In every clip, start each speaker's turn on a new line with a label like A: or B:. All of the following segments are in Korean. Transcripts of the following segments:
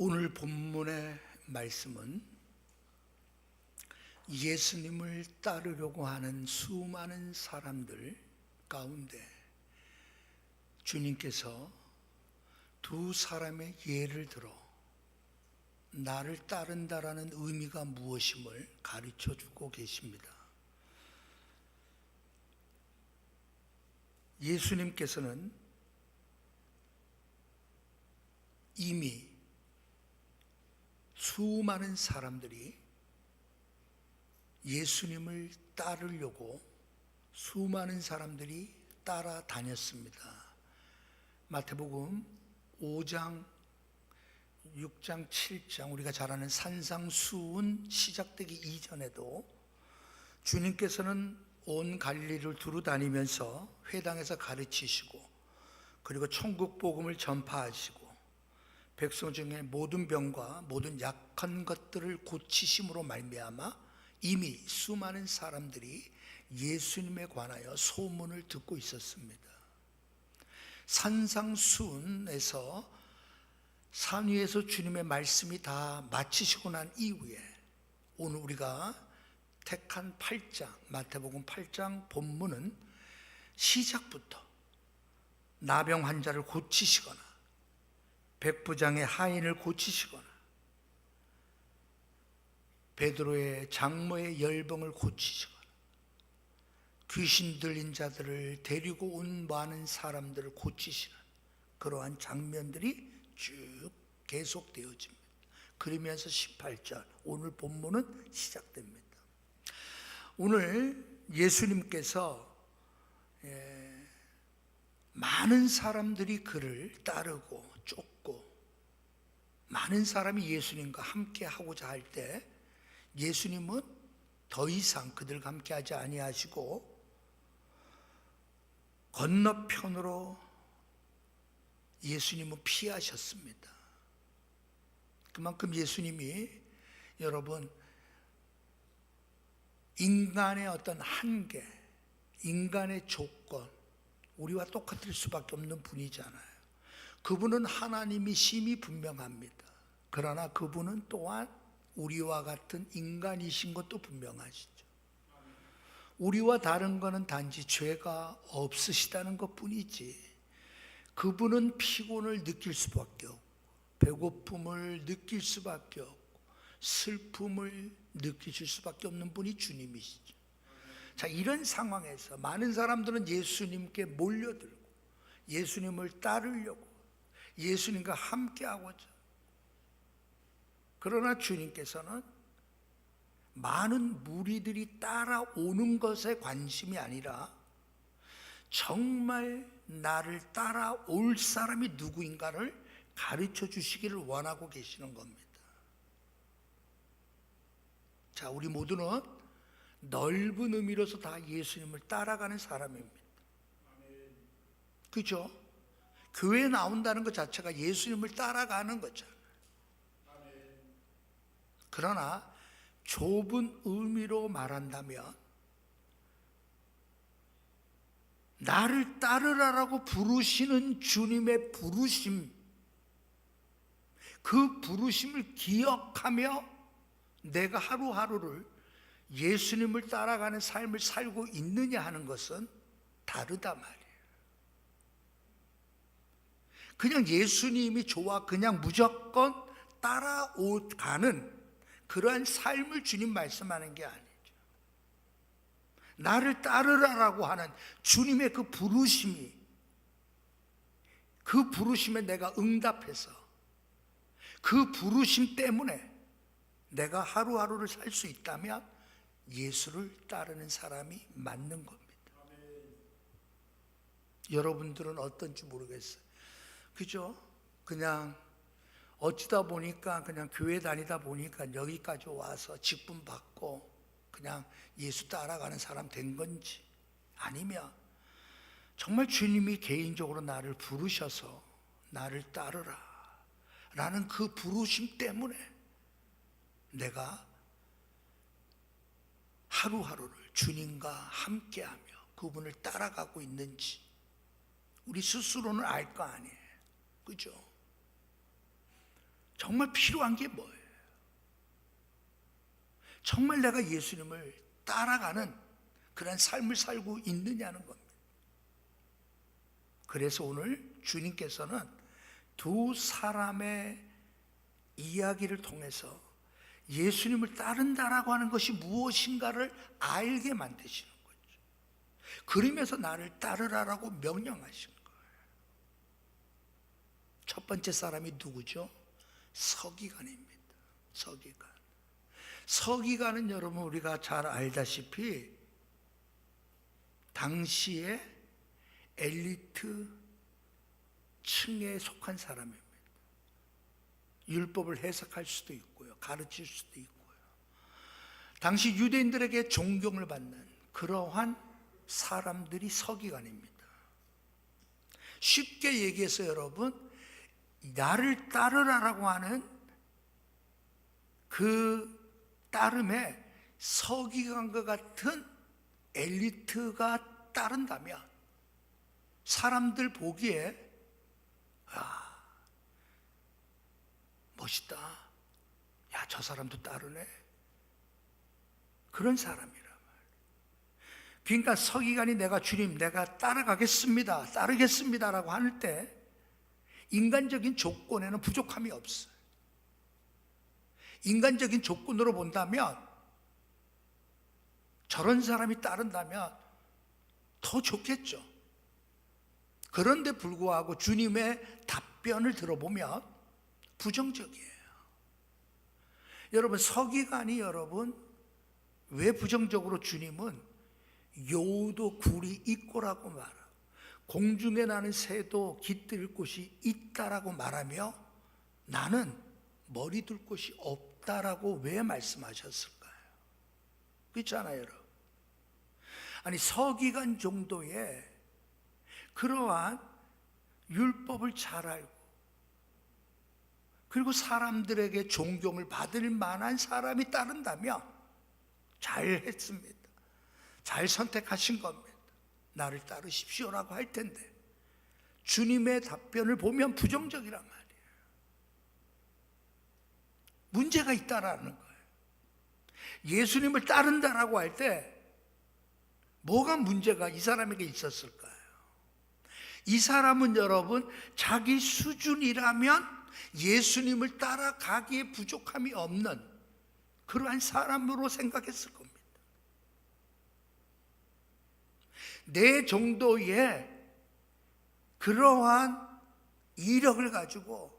A: 오늘 본문의 말씀은 예수님을 따르려고 하는 수많은 사람들 가운데 주님께서 두 사람의 예를 들어 나를 따른다라는 의미가 무엇임을 가르쳐 주고 계십니다. 예수님께서는 이미 수많은 사람들이 예수님을 따르려고 수많은 사람들이 따라다녔습니다. 마태복음 5장, 6장, 7장 우리가 잘 아는 산상수훈 시작되기 이전에도 주님께서는 온 갈릴리를 두루 다니면서 회당에서 가르치시고 그리고 천국 복음을 전파하시고 백성 중에 모든 병과 모든 약한 것들을 고치심으로 말미암아 이미 수많은 사람들이 예수님에 관하여 소문을 듣고 있었습니다. 산상수훈에서 산 위에서 주님의 말씀이 다 마치시고 난 이후에 오늘 우리가 택한 8장 마태복음 8장 본문은 시작부터 나병 환자를 고치시거나 백부장의 하인을 고치시거나 베드로의 장모의 열병을 고치시거나 귀신 들린 자들을 데리고 온 많은 사람들을 고치시는 그러한 장면들이 쭉 계속되어집니다. 그러면서 18절 오늘 본문은 시작됩니다. 오늘 예수님께서 많은 사람들이 그를 따르고 쫓고 많은 사람이 예수님과 함께 하고자 할 때 예수님은 더 이상 그들과 함께 하지 아니하시고 건너편으로 예수님은 피하셨습니다. 그만큼 예수님이 여러분 인간의 어떤 한계, 인간의 조건 우리와 똑같을 수밖에 없는 분이잖아요. 그분은 하나님이 심히 분명합니다. 그러나 그분은 또한 우리와 같은 인간이신 것도 분명하시죠. 우리와 다른 것은 단지 죄가 없으시다는 것뿐이지 그분은 피곤을 느낄 수밖에 없고 배고픔을 느낄 수밖에 없고 슬픔을 느끼실 수밖에 없는 분이 주님이시죠. 자, 이런 상황에서 많은 사람들은 예수님께 몰려들고 예수님을 따르려고 예수님과 함께하고자 그러나 주님께서는 많은 무리들이 따라오는 것에 관심이 아니라 정말 나를 따라올 사람이 누구인가를 가르쳐 주시기를 원하고 계시는 겁니다. 자, 우리 모두는 넓은 의미로서 다 예수님을 따라가는 사람입니다. 그죠? 교회에 나온다는 것 자체가 예수님을 따라가는 거잖아요. 그러나 좁은 의미로 말한다면 나를 따르라라고 부르시는 주님의 부르심, 그 부르심을 기억하며 내가 하루하루를 예수님을 따라가는 삶을 살고 있느냐 하는 것은 다르다 말이에요. 그냥 예수님이 좋아 그냥 무조건 따라가는 그러한 삶을 주님 말씀하는 게 아니죠. 나를 따르라라고 하는 주님의 그 부르심이 그 부르심에 내가 응답해서 그 부르심 때문에 내가 하루하루를 살 수 있다면 예수를 따르는 사람이 맞는 겁니다. 여러분들은 어떤지 모르겠어요. 그죠? 그냥 어찌다 보니까 그냥 교회 다니다 보니까 여기까지 와서 직분 받고 그냥 예수 따라가는 사람 된 건지 아니면 정말 주님이 개인적으로 나를 부르셔서 나를 따르라 라는 그 부르심 때문에 내가 하루하루를 주님과 함께하며 그분을 따라가고 있는지 우리 스스로는 알 거 아니에요. 그죠? 정말 필요한 게 뭐예요? 정말 내가 예수님을 따라가는 그런 삶을 살고 있느냐는 겁니다. 그래서 오늘 주님께서는 두 사람의 이야기를 통해서 예수님을 따른다라고 하는 것이 무엇인가를 알게 만드시는 거죠. 그러면서 나를 따르라라고 명령하신 거예요. 첫 번째 사람이 누구죠? 서기관입니다. 서기관. 서기관은 여러분 우리가 잘 알다시피 당시에 엘리트 층에 속한 사람입니다. 율법을 해석할 수도 있고요, 가르칠 수도 있고요. 당시 유대인들에게 존경을 받는 그러한 사람들이 서기관입니다. 쉽게 얘기해서 여러분, 나를 따르라라고 하는 그 따름에 서기관과 같은 엘리트가 따른다면 사람들 보기에 멋있다, 야 저 사람도 따르네, 그런 사람이란 말이에요. 그러니까 서기관이 내가 주님 내가 따르겠습니다 라고 할 때 인간적인 조건에는 부족함이 없어요. 인간적인 조건으로 본다면 저런 사람이 따른다면 더 좋겠죠. 그런데 불구하고 주님의 답변을 들어보면 부정적이에요. 여러분, 서기관이 여러분 왜 부정적으로 주님은 여우도 굴이 있고라고 말하고 공중에 나는 새도 깃들 곳이 있다라고 말하며 나는 머리 둘 곳이 없다라고 왜 말씀하셨을까요? 그렇잖아요, 여러분. 아니, 서기관 정도의 그러한 율법을 잘 알고 그리고 사람들에게 존경을 받을 만한 사람이 따른다면 잘했습니다, 잘 선택하신 겁니다, 나를 따르십시오라고 할 텐데 주님의 답변을 보면 부정적이란 말이에요. 문제가 있다라는 거예요. 예수님을 따른다라고 할 때 뭐가 문제가 이 사람에게 있었을까요? 이 사람은 여러분 자기 수준이라면 예수님을 따라가기에 부족함이 없는 그러한 사람으로 생각했을 겁니다. 내 정도의 그러한 이력을 가지고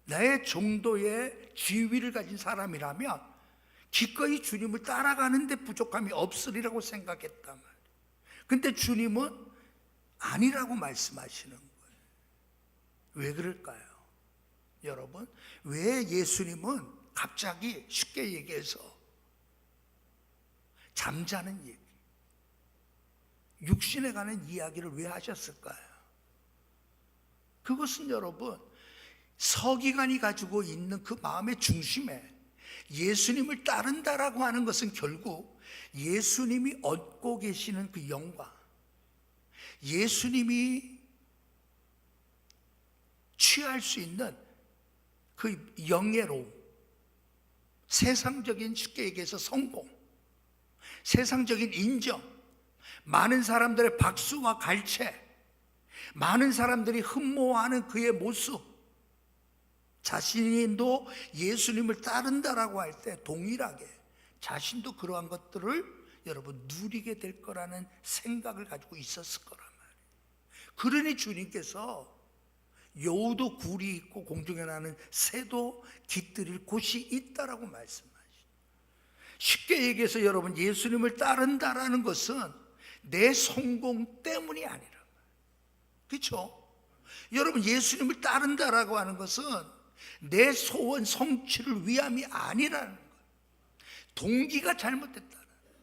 A: 내 정도의 지위를 가진 사람이라면 기꺼이 주님을 따라가는데 부족함이 없으리라고 생각했단 말이에요. 근데 주님은 아니라고 말씀하시는 거예요. 왜 그럴까요? 여러분, 왜 예수님은 갑자기 쉽게 얘기해서 잠자는 얘기, 육신에 관한 이야기를 왜 하셨을까요? 그것은 여러분 서기관이 가지고 있는 그 마음의 중심에 예수님을 따른다라고 하는 것은 결국 예수님이 얻고 계시는 그 영광, 예수님이 취할 수 있는 그 영예로움, 세상적인, 쉽게 얘기해서 성공, 세상적인 인정, 많은 사람들의 박수와 갈채, 많은 사람들이 흠모하는 그의 모습, 자신도 예수님을 따른다라고 할 때 동일하게 자신도 그러한 것들을 여러분 누리게 될 거라는 생각을 가지고 있었을 거란 말이에요. 그러니 주님께서 여우도 굴이 있고 공중에 나는 새도 깃들일 곳이 있다라고 말씀하시죠. 쉽게 얘기해서 여러분 예수님을 따른다라는 것은 내 성공 때문이 아니라, 그렇죠? 여러분 예수님을 따른다라고 하는 것은 내 소원 성취를 위함이 아니라는 거예요. 동기가 잘못됐다는 거예요.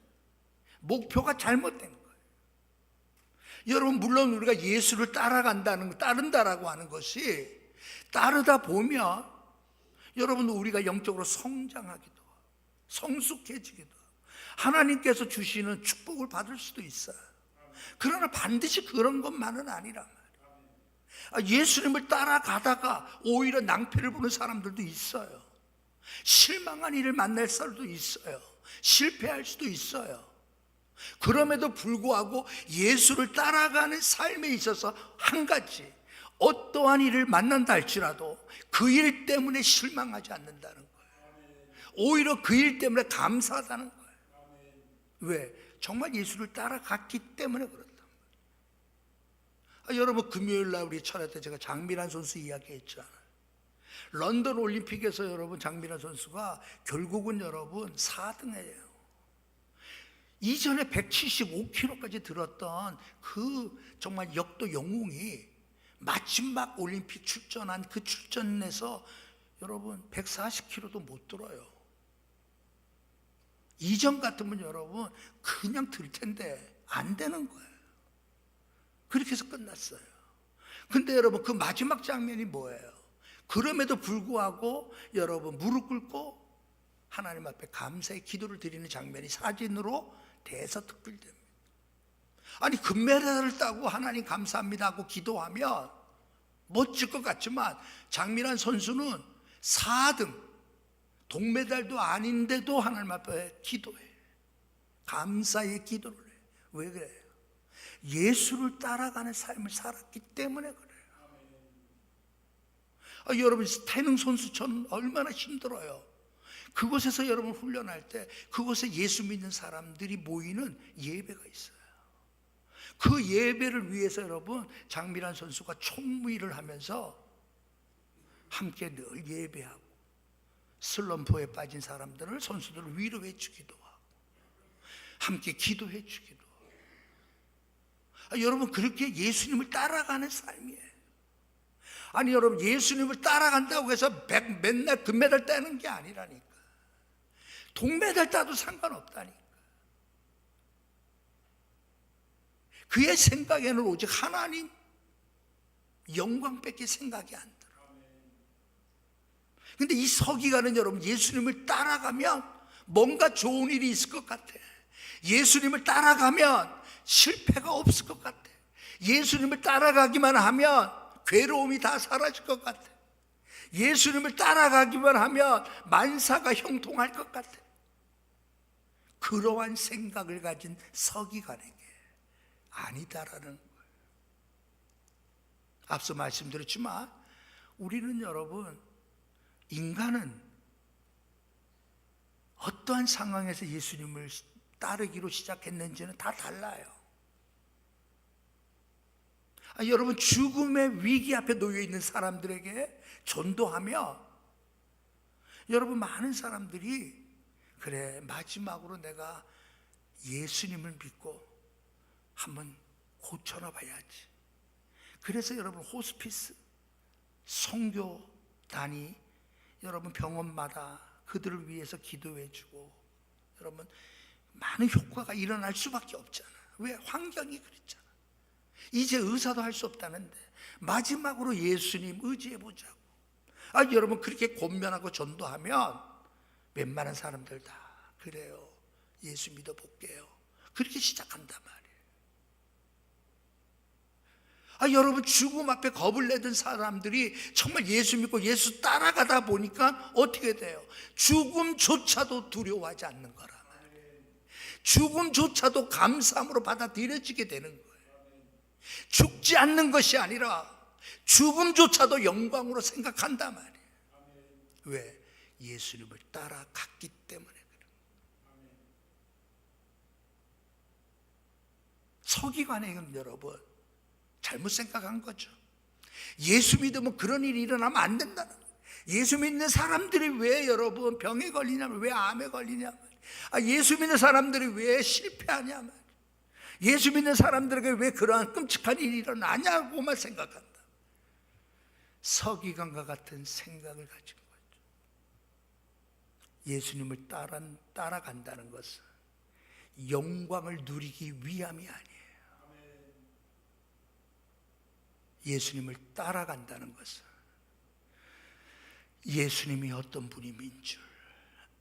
A: 목표가 잘못된 거예요. 여러분 물론 우리가 예수를 따른다라고 하는 것이 따르다 보면 여러분 우리가 영적으로 성장하기도 하고 성숙해지기도 하고 하나님께서 주시는 축복을 받을 수도 있어요. 그러나 반드시 그런 것만은 아니란 말이에요. 예수님을 따라가다가 오히려 낭패를 보는 사람들도 있어요. 실망한 일을 만날 수도 있어요. 실패할 수도 있어요. 그럼에도 불구하고 예수를 따라가는 삶에 있어서 한 가지, 어떠한 일을 만난다 할지라도 그 일 때문에 실망하지 않는다는 거예요. 오히려 그 일 때문에 감사하다는 거예요. 왜? 정말 예수를 따라갔기 때문에 그렇다. 여러분, 금요일 날 우리 철회 때 제가 장미란 선수 이야기했잖아요. 런던 올림픽에서 여러분 장미란 선수가 결국은 여러분 4등이에요. 이전에 175kg까지 들었던 그 정말 역도 영웅이 마지막 올림픽 출전한 그 출전에서 여러분 140kg도 못 들어요. 이전 같으면 여러분 그냥 들 텐데 안 되는 거예요. 그렇게 해서 끝났어요. 근데 여러분 그 마지막 장면이 뭐예요? 그럼에도 불구하고 여러분 무릎 꿇고 하나님 앞에 감사의 기도를 드리는 장면이 사진으로 대서특필됩니다. 아니, 금메달을 따고 하나님 감사합니다 하고 기도하면 멋질 것 같지만 장미란 선수는 4등, 동메달도 아닌데도 하나님 앞에 기도해. 감사의 기도를 해. 왜 그래요? 예수를 따라가는 삶을 살았기 때문에 그래요. 여러분, 태능 선수촌 얼마나 힘들어요. 그곳에서 여러분 훈련할 때 그곳에 예수 믿는 사람들이 모이는 예배가 있어요. 그 예배를 위해서 여러분 장미란 선수가 총무일을 하면서 함께 늘 예배하고, 슬럼프에 빠진 사람들을 선수들을 위로해 주기도 하고 함께 기도해 주기도 하고. 여러분, 그렇게 예수님을 따라가는 삶이에요. 아니, 여러분, 예수님을 따라간다고 해서 맨날 금메달 따는 게 아니라니까. 동메달 따도 상관없다니까. 그의 생각에는 오직 하나님 영광밖에 생각이 안 들어. 근데 이 서기관은 여러분 예수님을 따라가면 뭔가 좋은 일이 있을 것 같아. 예수님을 따라가면 실패가 없을 것 같아. 예수님을 따라가기만 하면 괴로움이 다 사라질 것 같아. 예수님을 따라가기만 하면 만사가 형통할 것 같아. 그러한 생각을 가진 서기관에게 아니다라는 거예요. 앞서 말씀드렸지만 우리는 여러분, 인간은 어떠한 상황에서 예수님을 따르기로 시작했는지는 다 달라요. 여러분, 죽음의 위기 앞에 놓여 있는 사람들에게 전도하며 여러분 많은 사람들이 그래, 마지막으로 내가 예수님을 믿고 한번 고쳐나 봐야지. 그래서 여러분 호스피스, 선교단이 여러분 병원마다 그들을 위해서 기도해주고 여러분 많은 효과가 일어날 수밖에 없잖아. 왜? 환경이 그렇잖아. 이제 의사도 할 수 없다는데 마지막으로 예수님 의지해보자고. 여러분 그렇게 권면하고 전도하면 웬만한 사람들 다 그래요, 예수 믿어볼게요, 그렇게 시작한단 말이에요. 여러분, 죽음 앞에 겁을 내던 사람들이 정말 예수 믿고 예수 따라가다 보니까 어떻게 돼요? 죽음조차도 두려워하지 않는 거라 말이에요. 죽음조차도 감사함으로 받아들여지게 되는 거예요. 죽지 않는 것이 아니라 죽음조차도 영광으로 생각한단 말이에요. 왜? 예수님을 따라갔기 때문에 그래요. 서기관에게는 여러분 잘못 생각한 거죠. 예수 믿으면 그런 일이 일어나면 안 된다는 거예요. 예수 믿는 사람들이 왜 여러분 병에 걸리냐면, 왜 암에 걸리냐면, 예수 믿는 사람들이 왜 실패하냐면, 예수 믿는 사람들에게 왜 그러한 끔찍한 일이 일어나냐고만 생각한다. 서기관과 같은 생각을 가진 거죠. 예수님을 따라간다는 것은 영광을 누리기 위함이 아니에요. 예수님을 따라간다는 것은 예수님이 어떤 분임인 줄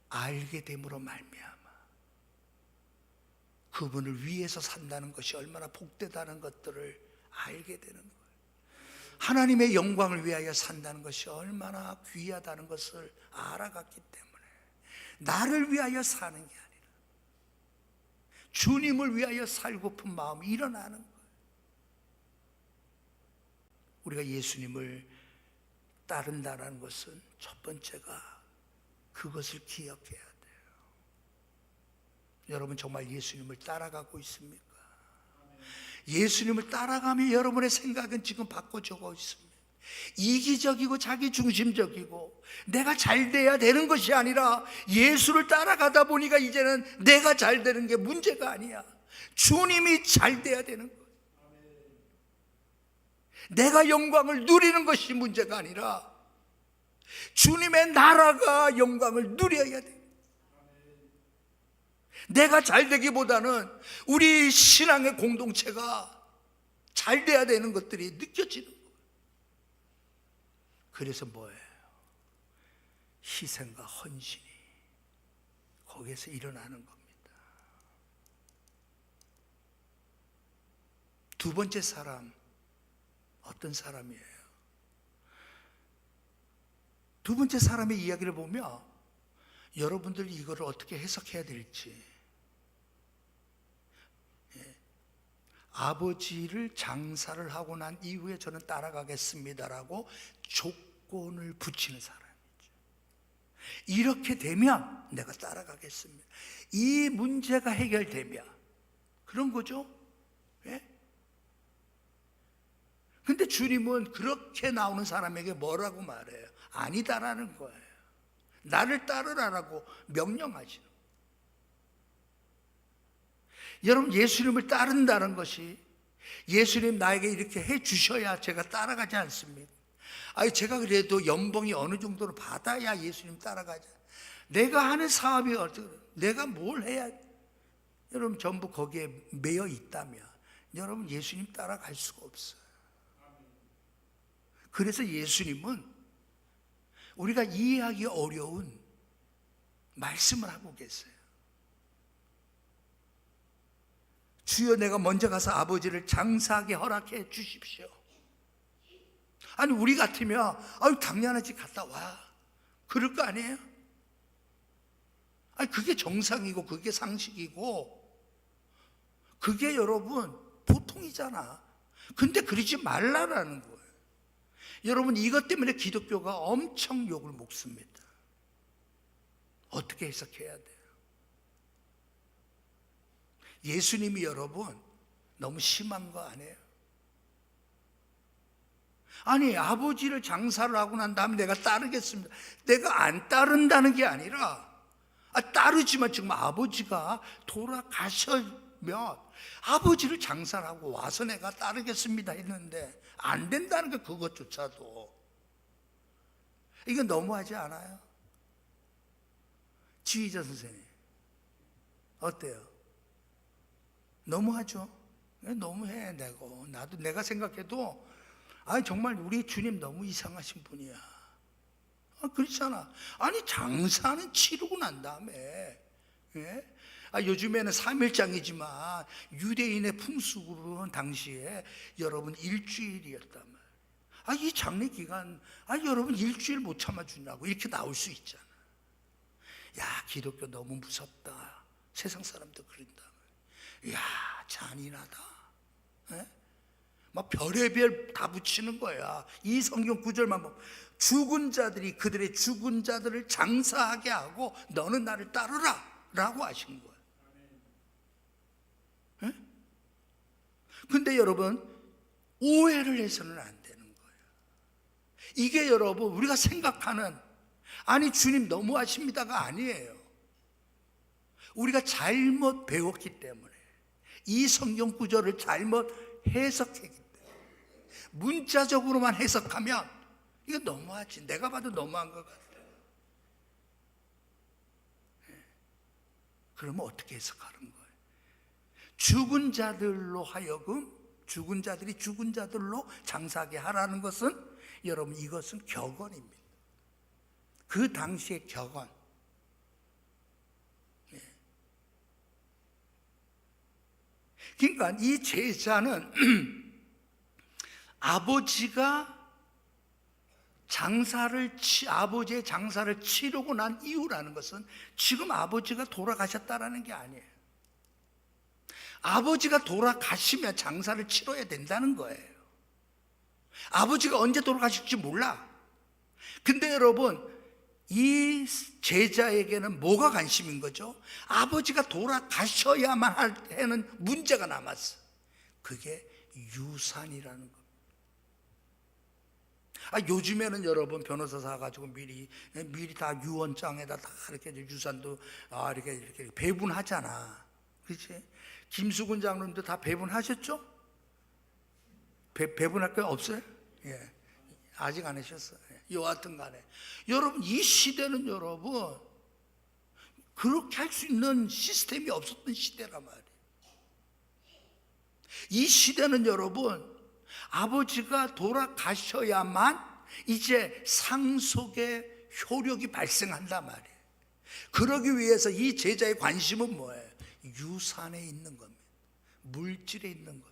A: 알게 됨으로 말미암아 그분을 위해서 산다는 것이 얼마나 복되다는 것들을 알게 되는 거예요. 하나님의 영광을 위하여 산다는 것이 얼마나 귀하다는 것을 알아갔기 때문에 나를 위하여 사는 게 아니라 주님을 위하여 살고픈 마음이 일어나는 거예요. 우리가 예수님을 따른다는 것은 첫 번째가 그것을 기억해야 돼요. 여러분 정말 예수님을 따라가고 있습니까? 예수님을 따라가면 여러분의 생각은 지금 바꿔지고 있습니다. 이기적이고 자기중심적이고 내가 잘 돼야 되는 것이 아니라 예수를 따라가다 보니까 이제는 내가 잘 되는 게 문제가 아니야. 주님이 잘 돼야 되는 거예요. 내가 영광을 누리는 것이 문제가 아니라 주님의 나라가 영광을 누려야 돼. 내가 잘 되기보다는 우리 신앙의 공동체가 잘 돼야 되는 것들이 느껴지는 거예요. 그래서 뭐예요? 희생과 헌신이 거기에서 일어나는 겁니다. 두 번째 사람 어떤 사람이에요? 두 번째 사람의 이야기를 보면 여러분들이 이거를 어떻게 해석해야 될지, 아버지를 장사를 하고 난 이후에 저는 따라가겠습니다라고 조건을 붙이는 사람이죠. 이렇게 되면 내가 따라가겠습니다. 이 문제가 해결되면 그런 거죠. 예? 근데 주님은 그렇게 나오는 사람에게 뭐라고 말해요? 아니다라는 거예요. 나를 따르라라고 명령하시는 거예요. 여러분 예수님을 따른다는 것이 예수님 나에게 이렇게 해 주셔야 제가 따라가지 않습니까? 아니 제가 그래도 연봉이 어느 정도로 받아야 예수님 따라가지. 내가 하는 사업이 어떻게, 내가 뭘 해야, 여러분 전부 거기에 매여 있다면 여러분 예수님 따라갈 수가 없어요. 그래서 예수님은 우리가 이해하기 어려운 말씀을 하고 계세요. 주여 내가 먼저 가서 아버지를 장사하게 허락해 주십시오. 아니 우리 같으면 아유 당연하지 갔다 와 그럴 거 아니에요? 아니 그게 정상이고 그게 상식이고 그게 여러분 보통이잖아. 근데 그러지 말라라는 거예요. 여러분 이것 때문에 기독교가 엄청 욕을 먹습니다. 어떻게 해석해야 돼요? 예수님이 여러분 너무 심한 거 아니에요? 아니 아버지를 장사를 하고 난 다음에 내가 따르겠습니다. 내가 안 따른다는 게 아니라 따르지만 지금 아버지가 돌아가시면 아버지를 장사를 하고 와서 내가 따르겠습니다 했는데 안 된다는 게 그것조차도 이거 너무하지 않아요? 지휘자 선생님 어때요? 너무하죠? 너무해. 나도 내가 생각해도 정말 우리 주님 너무 이상하신 분이야. 그렇잖아. 아니 장사는 치르고 난 다음에 예? 요즘에는 3일장이지만 유대인의 풍습으로는 당시에 여러분 일주일이었단 말이에요. 이 장례 기간 여러분 일주일 못 참아주냐고 이렇게 나올 수 있잖아. 야 기독교 너무 무섭다. 세상 사람도 그런다. 이야 잔인하다. 예? 막 별의별 다 붙이는 거야. 이 성경 구절만 보면 죽은 자들이 그들의 죽은 자들을 장사하게 하고 너는 나를 따르라 라고 하신 거예요. 예? 근데 여러분 오해를 해서는 안 되는 거예요. 이게 여러분 우리가 생각하는 아니 주님 너무하십니다가 아니에요. 우리가 잘못 배웠기 때문에 이 성경 구절을 잘못 해석했기 때문에 문자적으로만 해석하면 이거 너무하지. 내가 봐도 너무한 것 같아. 그러면 어떻게 해석하는 거예요? 죽은 자들로 하여금 죽은 자들이 죽은 자들로 장사하게 하라는 것은 여러분 이것은 격언입니다. 그 당시의 격언. 그러니까 이 제자는 아버지가 아버지의 장사를 치르고 난 이유라는 것은 지금 아버지가 돌아가셨다라는 게 아니에요. 아버지가 돌아가시면 장사를 치러야 된다는 거예요. 아버지가 언제 돌아가실지 몰라. 근데 여러분, 이 제자에게는 뭐가 관심인 거죠? 아버지가 돌아가셔야만 하는 문제가 남았어. 그게 유산이라는 겁니다. 요즘에는 여러분 변호사 사가지고 미리 다 유언장에다 다 이렇게 유산도 이렇게 배분하잖아. 그렇지? 김수근 장로님도 다 배분하셨죠? 배분할 거 없어요? 예, 아직 안 하셨어요. 여하튼 간에 여러분, 이 시대는 여러분 그렇게 할 수 있는 시스템이 없었던 시대란 말이에요. 이 시대는 여러분, 아버지가 돌아가셔야만 이제 상속의 효력이 발생한단 말이에요. 그러기 위해서 이 제자의 관심은 뭐예요? 유산에 있는 겁니다. 물질에 있는 겁니다.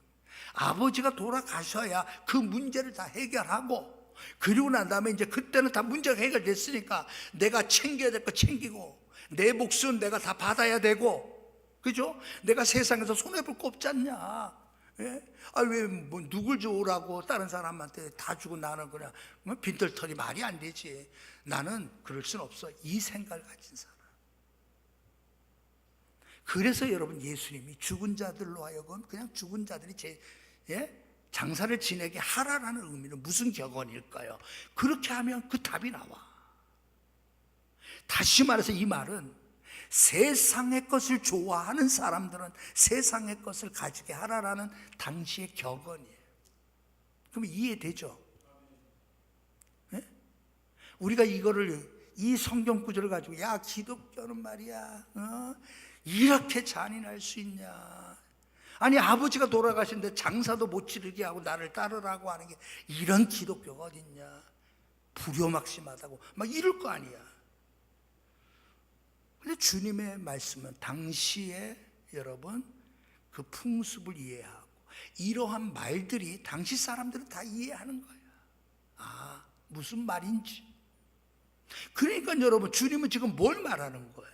A: 아버지가 돌아가셔야 그 문제를 다 해결하고, 그리고 난 다음에 이제 그때는 다 문제가 해결됐으니까 내가 챙겨야 될 거 챙기고, 내 몫은 내가 다 받아야 되고, 그죠? 내가 세상에서 손해볼 거 없지 않냐? 예? 왜 뭐 누굴 좋으라고 다른 사람한테 다 주고 나는 그냥 빈털터리 말이 안 되지. 나는 그럴 순 없어. 이 생각을 가진 사람. 그래서 여러분, 예수님이 죽은 자들로 하여금 그냥 죽은 자들이 장사를 지내게 하라라는 의미는 무슨 격언일까요? 그렇게 하면 그 답이 나와. 다시 말해서 이 말은 세상의 것을 좋아하는 사람들은 세상의 것을 가지게 하라라는 당시의 격언이에요. 그럼 이해되죠? 네? 우리가 이 성경 구절을 가지고, 야, 기독교는 말이야, 이렇게 잔인할 수 있냐? 아니, 아버지가 돌아가신데 장사도 못 치르게 하고 나를 따르라고 하는 게 이런 기독교가 어딨냐? 불효막심하다고 막 이럴 거 아니야. 근데 주님의 말씀은 당시에 여러분 그 풍습을 이해하고, 이러한 말들이 당시 사람들은 다 이해하는 거야. 무슨 말인지. 그러니까 여러분, 주님은 지금 뭘 말하는 거예요?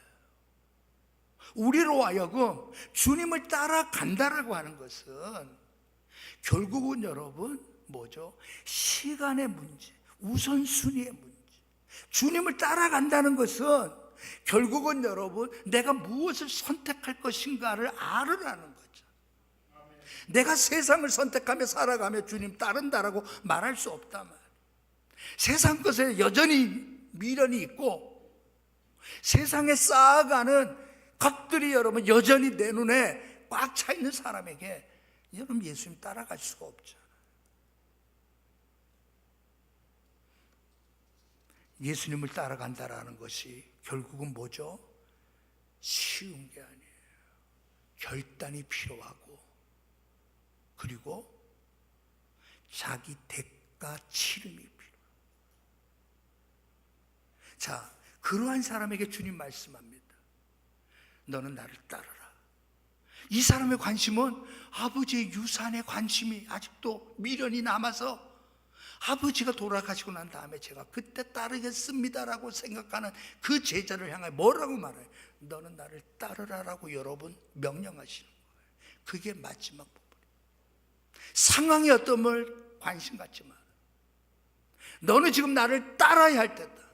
A: 우리로 하여금 주님을 따라간다라고 하는 것은 결국은 여러분 뭐죠? 시간의 문제, 우선순위의 문제. 주님을 따라간다는 것은 결국은 여러분, 내가 무엇을 선택할 것인가를 알으라는 거죠. 내가 세상을 선택하며 살아가며 주님 따른다라고 말할 수 없단 말이에요. 세상 것에 여전히 미련이 있고, 세상에 쌓아가는 것들이 여러분 여전히 내 눈에 꽉 차 있는 사람에게 여러분 예수님 따라갈 수가 없죠. 예수님을 따라간다라는 것이 결국은 뭐죠? 쉬운 게 아니에요. 결단이 필요하고, 그리고 자기 대가 치름이 필요해요. 자, 그러한 사람에게 주님 말씀합니다. 너는 나를 따르라. 이 사람의 관심은 아버지의 유산에 관심이 아직도 미련이 남아서, 아버지가 돌아가시고 난 다음에 제가 그때 따르겠습니다라고 생각하는 그 제자를 향해 뭐라고 말해요? 너는 나를 따르라라고 여러분 명령하시는 거예요. 그게 마지막 부분이에요. 상황이 어떤걸 관심 갖지 마라. 너는 지금 나를 따라야 할 때다.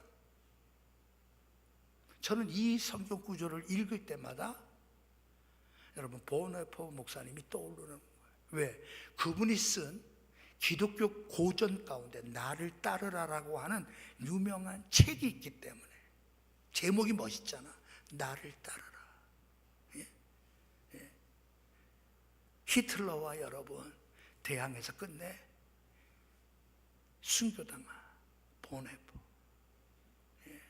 A: 저는 이 성경 구절을 읽을 때마다 여러분 보너포 목사님이 떠오르는 거예요. 왜? 그분이 쓴 기독교 고전 가운데 나를 따르라라고 하는 유명한 책이 있기 때문에. 제목이 멋있잖아. 나를 따르라. 예? 예. 히틀러와 여러분 대항해서 끝내 순교당한 보네포. 예.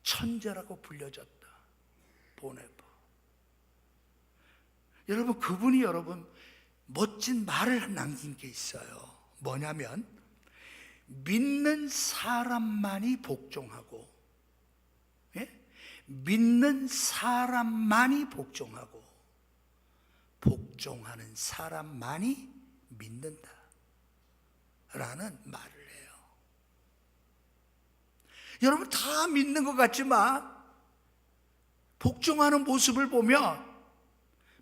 A: 천재라고 불려졌다. 보네포. 여러분, 그분이 여러분 멋진 말을 남긴 게 있어요. 뭐냐면, 믿는 사람만이 복종하고, 믿는 사람만이 복종하고, 복종하는 사람만이 믿는다 라는 말을 해요. 여러분 다 믿는 것 같지만 복종하는 모습을 보면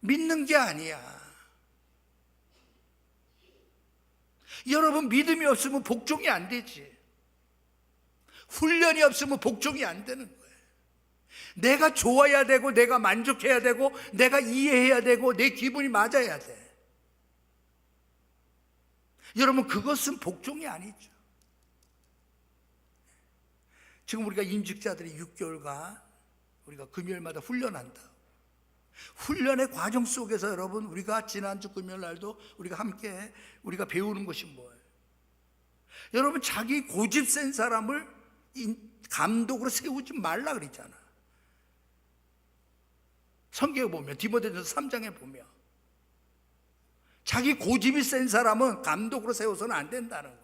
A: 믿는 게 아니야. 여러분 믿음이 없으면 복종이 안 되지. 훈련이 없으면 복종이 안 되는 거예요. 내가 좋아야 되고, 내가 만족해야 되고, 내가 이해해야 되고, 내 기분이 맞아야 돼. 여러분 그것은 복종이 아니죠. 지금 우리가 임직자들이 6개월간 우리가 금요일마다 훈련한다. 훈련의 과정 속에서 여러분 우리가 지난주 금요일 날도 우리가 함께 우리가 배우는 것이 뭐예요? 여러분 자기 고집 센 사람을 감독으로 세우지 말라 그랬잖아. 성경에 보면 디모데전서 3장에 보면 자기 고집이 센 사람은 감독으로 세워서는 안 된다는 거예요.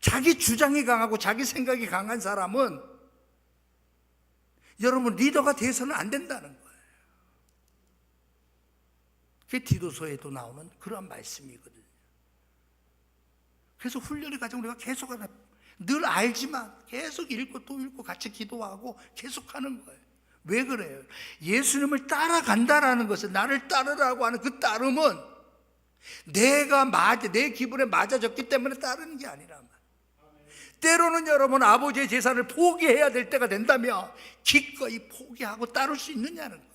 A: 자기 주장이 강하고 자기 생각이 강한 사람은 여러분 리더가 돼서는 안 된다는 거예요. 그게 디도서에도 나오는 그런 말씀이거든요. 그래서 훈련의 과정 우리가 계속 늘 알지만 계속 읽고 또 읽고 같이 기도하고 계속 하는 거예요. 왜 그래요? 예수님을 따라간다라는 것은, 나를 따르라고 하는 그 따름은 내 기분에 맞아졌기 때문에 따르는 게 아니라 말이에요. 때로는 여러분 아버지의 재산을 포기해야 될 때가 된다면 기꺼이 포기하고 따를 수 있느냐는 거예요.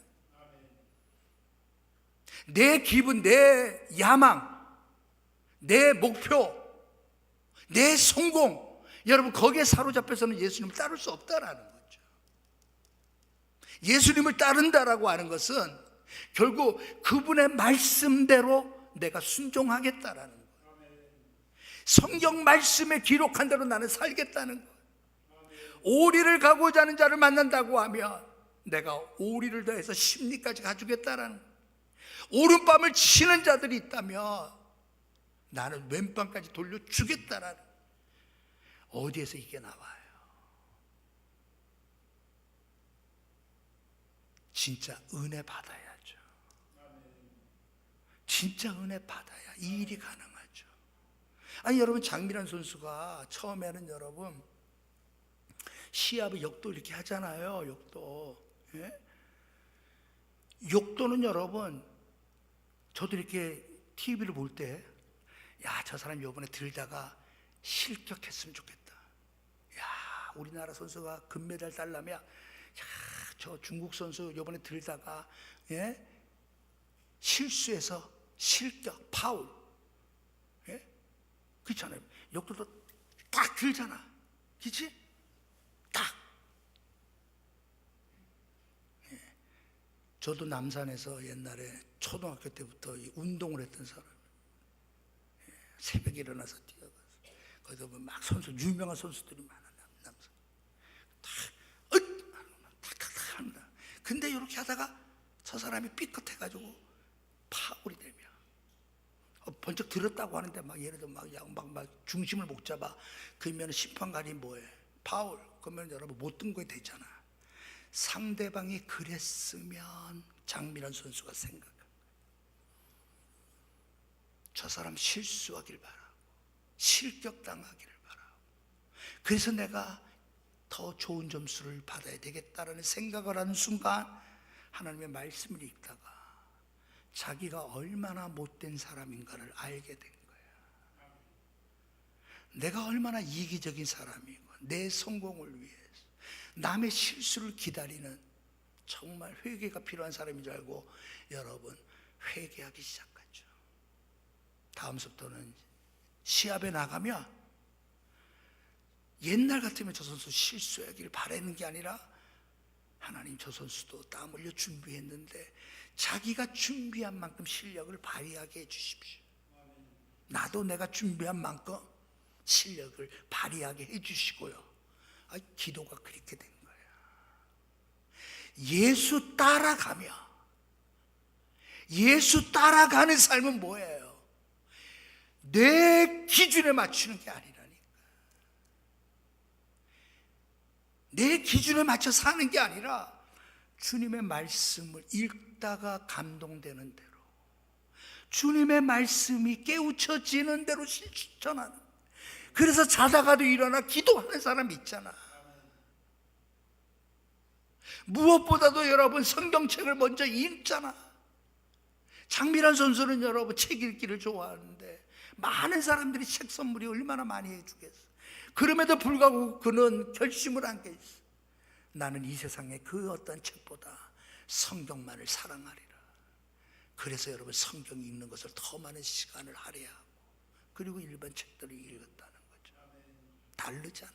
A: 내 기분, 내 야망, 내 목표, 내 성공, 여러분 거기에 사로잡혀서는 예수님을 따를 수 없다라는 거죠. 예수님을 따른다라고 하는 것은 결국 그분의 말씀대로 내가 순종하겠다라는 거예요. 성경 말씀에 기록한 대로 나는 살겠다는 거예요. 오리를 가고자 하는 자를 만난다고 하면 내가 오리를 더해서 십리까지 가주겠다라는 거예요. 오른밤을 치는 자들이 있다면 나는 왼밤까지 돌려주겠다라는 거예요. 어디에서 이게 나와요? 진짜 은혜 받아야죠. 진짜 은혜 받아야 이 일이 가능하죠. 아니 여러분 장미란 선수가 처음에는 여러분 시합의 역도 이렇게 하잖아요. 역도. 예? 역도는 여러분 저도 이렇게 TV를 볼 때 야, 저 사람 이번에 들다가 실격했으면 좋겠다. 야, 우리나라 선수가 금메달 따려면 야, 저 중국 선수 이번에 들다가 실수해서 실격, 파울. 그렇잖아요. 역도도 딱 들잖아. 그렇지? 딱. 저도 남산에서 옛날에 초등학교 때부터 운동을 했던 사람. 새벽에 일어나서 뛰어가서 거기서 막 선수, 유명한 선수들이 많아. 남산. 탁탁탁 합니다. 근데 이렇게 하다가 저 사람이 삐끗해가지고 파울이 되면 번쩍 들었다고 하는데 막 예를 들어 막 중심을 못 잡아. 그러면 심판관이 뭐해? 파울. 그러면 여러분 못 든 거에 되잖아. 상대방이 그랬으면 장민환 선수가 생각합니다. 저 사람 실수하길 바라고 실격당하기를 바라고 그래서 내가 더 좋은 점수를 받아야 되겠다라는 생각을 하는 순간 하나님의 말씀을 읽다가 자기가 얼마나 못된 사람인가를 알게 된 거야. 내가 얼마나 이기적인 사람이고 내 성공을 위해서 남의 실수를 기다리는 정말 회개가 필요한 사람인 줄 알고 여러분 회개하기 시작하죠. 다음부터는 시합에 나가면 옛날 같으면 저 선수 실수하기를 바라는 게 아니라 하나님 저 선수도 땀 흘려 준비했는데 자기가 준비한 만큼 실력을 발휘하게 해주십시오. 나도 내가 준비한 만큼 실력을 발휘하게 해주시고요. 기도가 그렇게 된 거예요. 예수 따라가며 예수 따라가는 삶은 뭐예요? 내 기준에 맞추는 게 아니라니까. 내 기준에 맞춰 사는 게 아니라 주님의 말씀을 읽다가 감동되는 대로 주님의 말씀이 깨우쳐지는 대로 실천하는 그래서 자다가도 일어나 기도하는 사람이 있잖아. 무엇보다도 여러분 성경책을 먼저 읽잖아. 장미란 선수는 여러분 책 읽기를 좋아하는데 많은 사람들이 책 선물이 얼마나 많이 해주겠어. 그럼에도 불구하고 그는 결심을 한 게 있어. 나는 이 세상에 그 어떤 책보다 성경만을 사랑하리라. 그래서 여러분 성경 읽는 것을 더 많은 시간을 할애하고 그리고 일반 책들을 읽었다는 거죠. 다르잖아.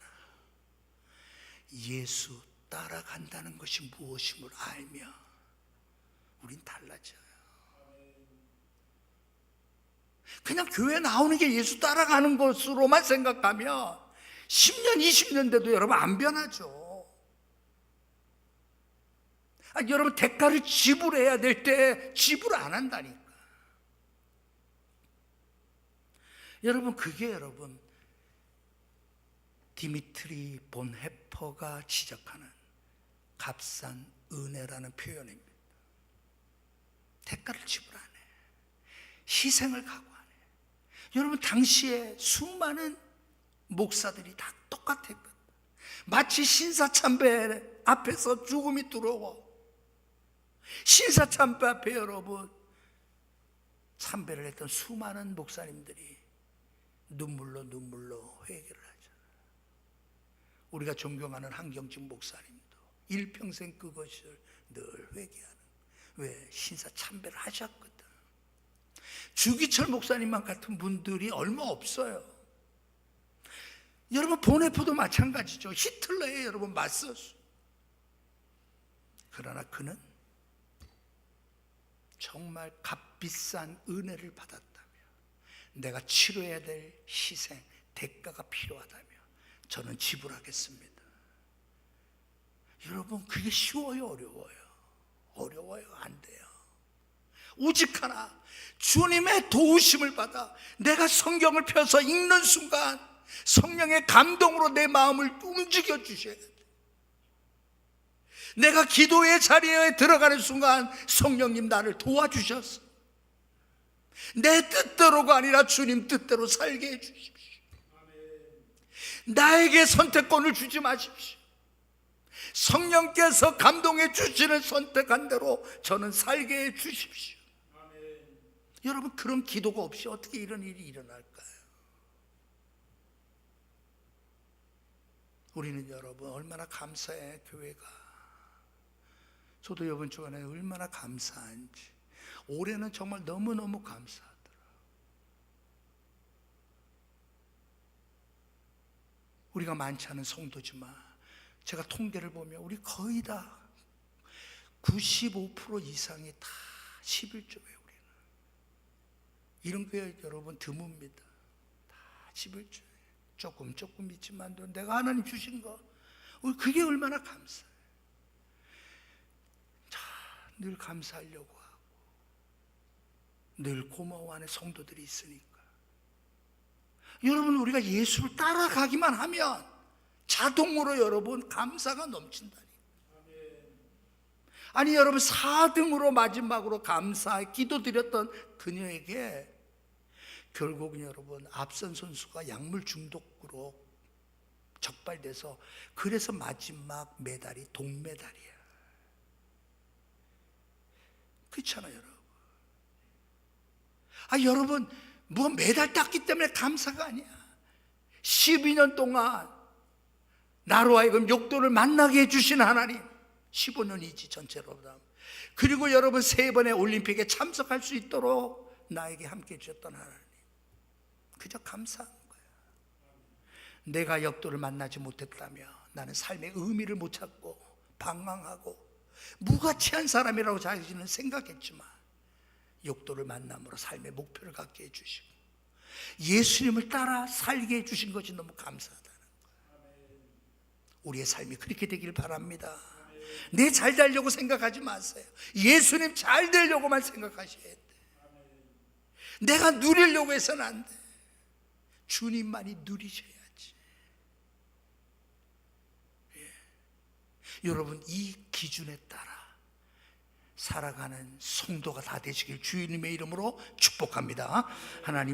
A: 예수 따라간다는 것이 무엇임을 알며 우린 달라져요. 그냥 교회 나오는 게 예수 따라가는 것으로만 생각하면 10년, 20년 돼도 여러분 안 변하죠. 여러분 대가를 지불해야 될 때 지불 안 한다니까. 여러분 그게 여러분 디미트리 본 헤퍼가 지적하는 값싼 은혜라는 표현입니다. 대가를 지불 안 해. 희생을 각오하네. 여러분 당시에 수많은 목사들이 다 똑같았거든. 마치 신사참배 앞에서 죽음이 두려워. 신사참배 앞에 여러분 참배를 했던 수많은 목사님들이 눈물로 회개를 하잖아요. 우리가 존경하는 한경직 목사님도 일평생 그것을 늘 회개하는. 왜? 신사참배를 하셨거든. 주기철 목사님만 같은 분들이 얼마 없어요. 여러분 보네포도 마찬가지죠. 히틀러에 여러분 맞섰어. 그러나 그는 정말 값비싼 은혜를 받았다며 내가 치러야 될 희생, 대가가 필요하다며 저는 지불하겠습니다. 여러분 그게 쉬워요? 어려워요? 어려워요? 안 돼요. 오직 하나 주님의 도우심을 받아 내가 성경을 펴서 읽는 순간 성령의 감동으로 내 마음을 움직여 주셔야 돼요. 내가 기도의 자리에 들어가는 순간 성령님 나를 도와주셔서 내 뜻대로가 아니라 주님 뜻대로 살게 해주십시오. 나에게 선택권을 주지 마십시오. 성령께서 감동해 주시는 선택한 대로 저는 살게 해 주십시오. 여러분 그런 기도가 없이 어떻게 이런 일이 일어날까요? 우리는 여러분 얼마나 감사해. 교회가 저도 이번 주간에 얼마나 감사한지. 올해는 정말 너무너무 감사하더라. 우리가 많지 않은 성도지만 제가 통계를 보면 우리 거의 다 95% 이상이 다 11조예요. 우리는 이런 교회 여러분 드뭅니다. 다 11조예요. 조금 있지만 내가 하나님 주신 거 그게 얼마나 감사해요. 늘 감사하려고 하고 늘 고마워하는 성도들이 있으니까 여러분 우리가 예수를 따라가기만 하면 자동으로 여러분 감사가 넘친다니. 아니 여러분 4등으로 마지막으로 감사 기도드렸던 그녀에게 결국은 여러분 앞선 선수가 약물 중독으로 적발돼서 그래서 마지막 메달이 동메달이에요. 그렇잖아요 여러분. 여러분 뭐 메달 땄기 때문에 감사가 아니야. 12년 동안 나로 하여금 욕도를 만나게 해주신 하나님. 15년이지 전체로. 그리고 여러분 3번의 올림픽에 참석할 수 있도록 나에게 함께 해주셨던 하나님. 그저 감사한 거야. 내가 역도를 만나지 못했다며 나는 삶의 의미를 못 찾고 방황하고 무가치한 사람이라고 자신은 생각했지만 역도를 만남으로 삶의 목표를 갖게 해주시고 예수님을 따라 살게 해주신 것이 너무 감사하다는 거예요. 우리의 삶이 그렇게 되길 바랍니다. 내 잘 되려고 생각하지 마세요. 예수님 잘 되려고만 생각하셔야 돼. 내가 누리려고 해서는 안 돼. 주님만이 누리셔야지. 여러분 이 기준에 따라 살아가는 성도가 다 되시길 주님의 이름으로 축복합니다. 하나님